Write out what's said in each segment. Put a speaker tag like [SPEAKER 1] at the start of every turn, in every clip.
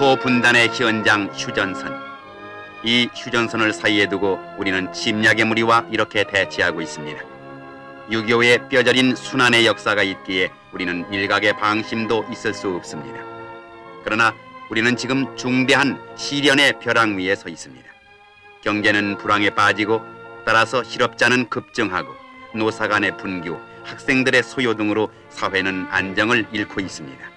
[SPEAKER 1] 초분단의 현장 휴전선. 이 휴전선을 사이에 두고 우리는 침략의 무리와 이렇게 대치하고 있습니다. 6.25의 뼈저린 순환의 역사가 있기에 우리는 일각의 방심도 있을 수 없습니다. 그러나 우리는 지금 중대한 시련의 벼랑 위에 서 있습니다. 경제는 불황에 빠지고 따라서 실업자는 급증하고 노사 간의 분규, 학생들의 소요 등으로 사회는 안정을 잃고 있습니다.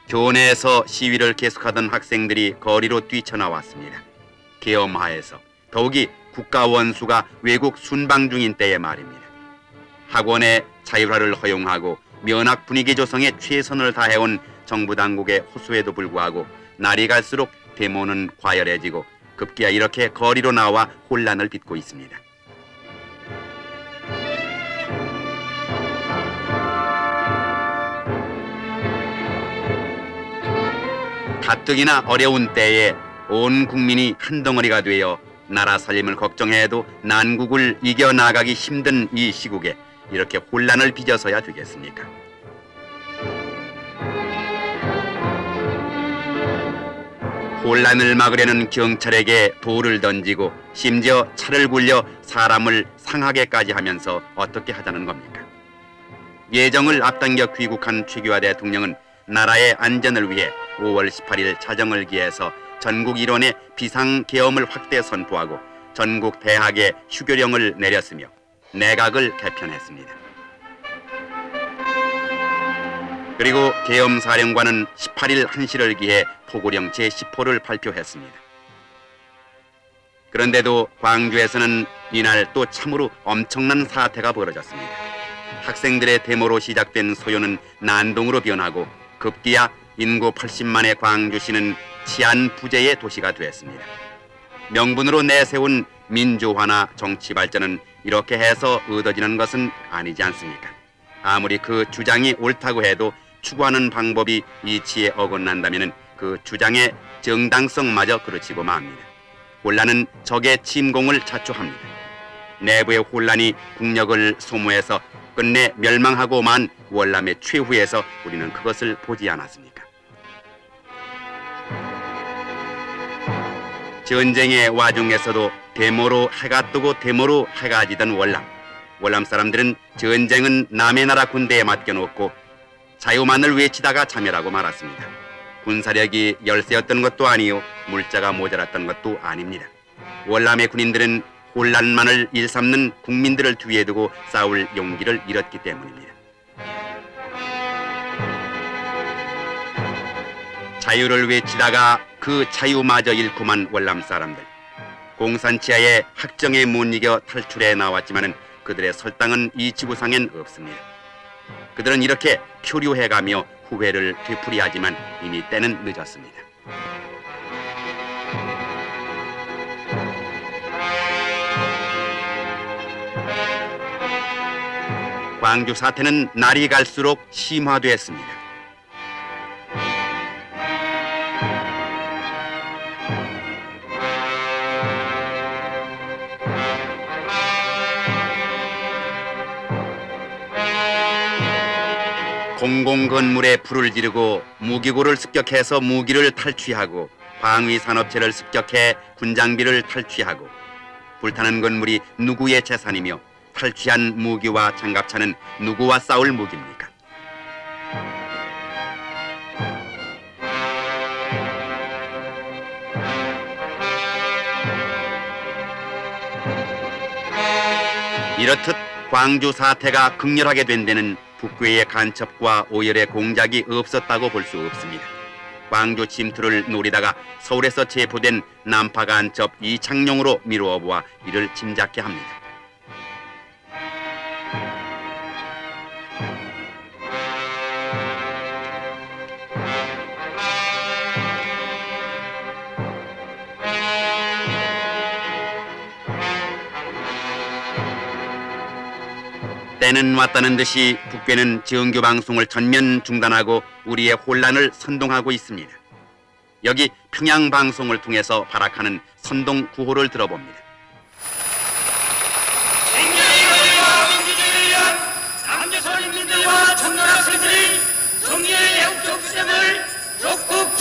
[SPEAKER 1] 교내에서 시위를 계속하던 학생들이 거리로 뛰쳐나왔습니다. 계엄하에서 더욱이 국가 원수가 외국 순방 중인 때의 말입니다. 학원의 자율화를 허용하고 면학 분위기 조성에 최선을 다해온 정부 당국의 호소에도 불구하고 날이 갈수록 데모는 과열해지고 급기야 이렇게 거리로 나와 혼란을 빚고 있습니다. 가뜩이나 어려운 때에 온 국민이 한 덩어리가 되어 나라 살림을 걱정해도 난국을 이겨나가기 힘든 이 시국에 이렇게 혼란을 빚어서야 되겠습니까? 혼란을 막으려는 경찰에게 돌을 던지고 심지어 차를 굴려 사람을 상하게까지 하면서 어떻게 하자는 겁니까? 예정을 앞당겨 귀국한 최규하 대통령은 나라의 안전을 위해 5월 18일 자정을 기해서 전국 일원의 비상계엄을 확대 선포하고 전국 대학에 휴교령을 내렸으며 내각을 개편했습니다. 그리고 계엄사령관은 18일 1시를 기해 포고령 제10호를 발표했습니다. 그런데도 광주에서는 이날 또 참으로 엄청난 사태가 벌어졌습니다. 학생들의 데모로 시작된 소요는 난동으로 변하고 급기야 인구 80만의 광주시는 치안 부재의 도시가 되었습니다. 명분으로 내세운 민주화나 정치 발전은 이렇게 해서 얻어지는 것은 아니지 않습니까? 아무리 그 주장이 옳다고 해도 추구하는 방법이 이치에 어긋난다면 그 주장의 정당성마저 그르치고 맙니다. 혼란은 적의 침공을 자초합니다. 내부의 혼란이 국력을 소모해서 끝내 멸망하고 만 월남의 최후에서 우리는 그것을 보지 않았습니까? 전쟁의 와중에서도 데모로 해가 뜨고 데모로 해가 지던 월남. 월남 사람들은 전쟁은 남의 나라 군대에 맡겨놓고 자유만을 외치다가 자멸하고 말았습니다. 군사력이 열세였던 것도 아니요 물자가 모자랐던 것도 아닙니다. 월남의 군인들은 혼란만을 일삼는 국민들을 뒤에 두고 싸울 용기를 잃었기 때문입니다. 자유를 외치다가 그 자유마저 잃고만 월남 사람들. 공산치하의 학정에 못 이겨 탈출해 나왔지만은 그들의 설당은 이 지구상엔 없습니다. 그들은 이렇게 표류해가며 후회를 되풀이하지만 이미 때는 늦었습니다. 광주 사태는 날이 갈수록 심화되었습니다. 공공건물에 불을 지르고 무기고를 습격해서 무기를 탈취하고 방위산업체를 습격해 군장비를 탈취하고 불타는 건물이 누구의 재산이며 탈취한 무기와 장갑차는 누구와 싸울 무기입니까? 이렇듯 광주 사태가 극렬하게 된 데는 북괴의 간첩과 오열의 공작이 없었다고 볼 수 없습니다. 광주 침투를 노리다가 서울에서 체포된 남파 간첩 이창용으로 미루어 보아 이를 짐작케 합니다. 때는 왔다는 듯이 북괴는 정규 방송을 전면 중단하고 우리의 혼란을 선동하고 있습니다. 여기 평양 방송을 통해서 발악하는 선동 구호를 들어봅니다.
[SPEAKER 2] 생명의 거리와 민주주의를 위한 상주선 인민들과 청년 학생들이 정의의 애국적 주장을 적극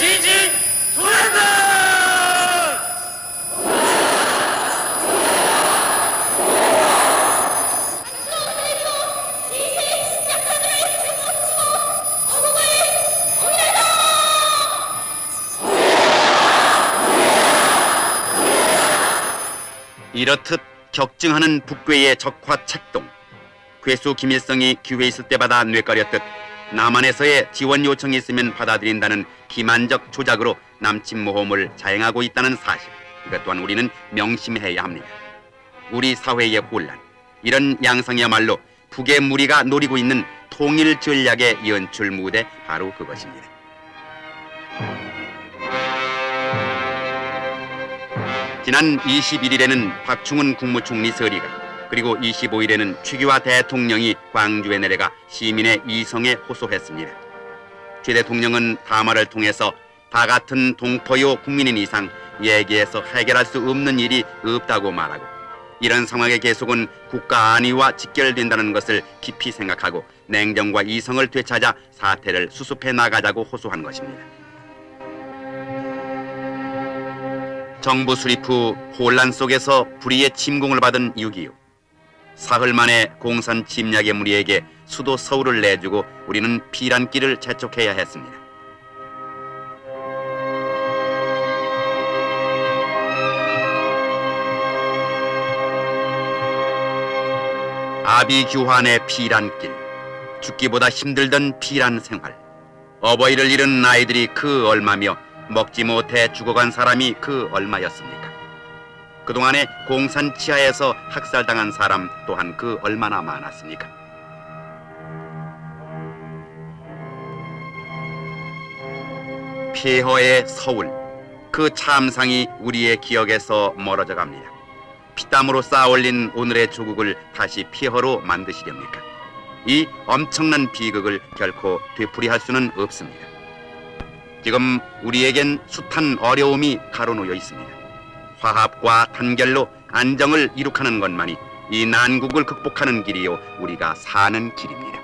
[SPEAKER 1] 이렇듯 격증하는 북괴의 적화 책동, 괴수 김일성이 기회 있을 때마다 뇌까렸듯 남한에서의 지원 요청이 있으면 받아들인다는 기만적 조작으로 남침 모험을 자행하고 있다는 사실, 이것 또한 우리는 명심해야 합니다. 우리 사회의 혼란, 이런 양상이야말로 북의 무리가 노리고 있는 통일 전략의 연출 무대, 바로 그것입니다. 지난 21일에는 박충훈 국무총리 서리가, 그리고 25일에는 최규하 대통령이 광주에 내려가 시민의 이성에 호소했습니다. 최 대통령은 담화를 통해서 다 같은 동포요 국민인 이상 얘기해서 해결할 수 없는 일이 없다고 말하고, 이런 상황의 계속은 국가 안위와 직결된다는 것을 깊이 생각하고 냉정과 이성을 되찾아 사태를 수습해 나가자고 호소한 것입니다. 정부 수립 후 혼란 속에서 불의의 침공을 받은 6.25. 사흘 만에 공산 침략의 무리에게 수도 서울을 내주고 우리는 피란길을 재촉해야 했습니다. 아비규환의 피란길, 죽기보다 힘들던 피란 생활, 어버이를 잃은 아이들이 그 얼마며 먹지 못해 죽어간 사람이 그 얼마였습니까? 그동안에 공산 치하에서 학살당한 사람 또한 그 얼마나 많았습니까? 폐허의 서울, 그 참상이 우리의 기억에서 멀어져 갑니다. 피땀으로 쌓아올린 오늘의 조국을 다시 폐허로 만드시렵니까? 이 엄청난 비극을 결코 되풀이할 수는 없습니다. 지금 우리에겐 숱한 어려움이 가로놓여 있습니다. 화합과 단결로 안정을 이룩하는 것만이 이 난국을 극복하는 길이요, 우리가 사는 길입니다.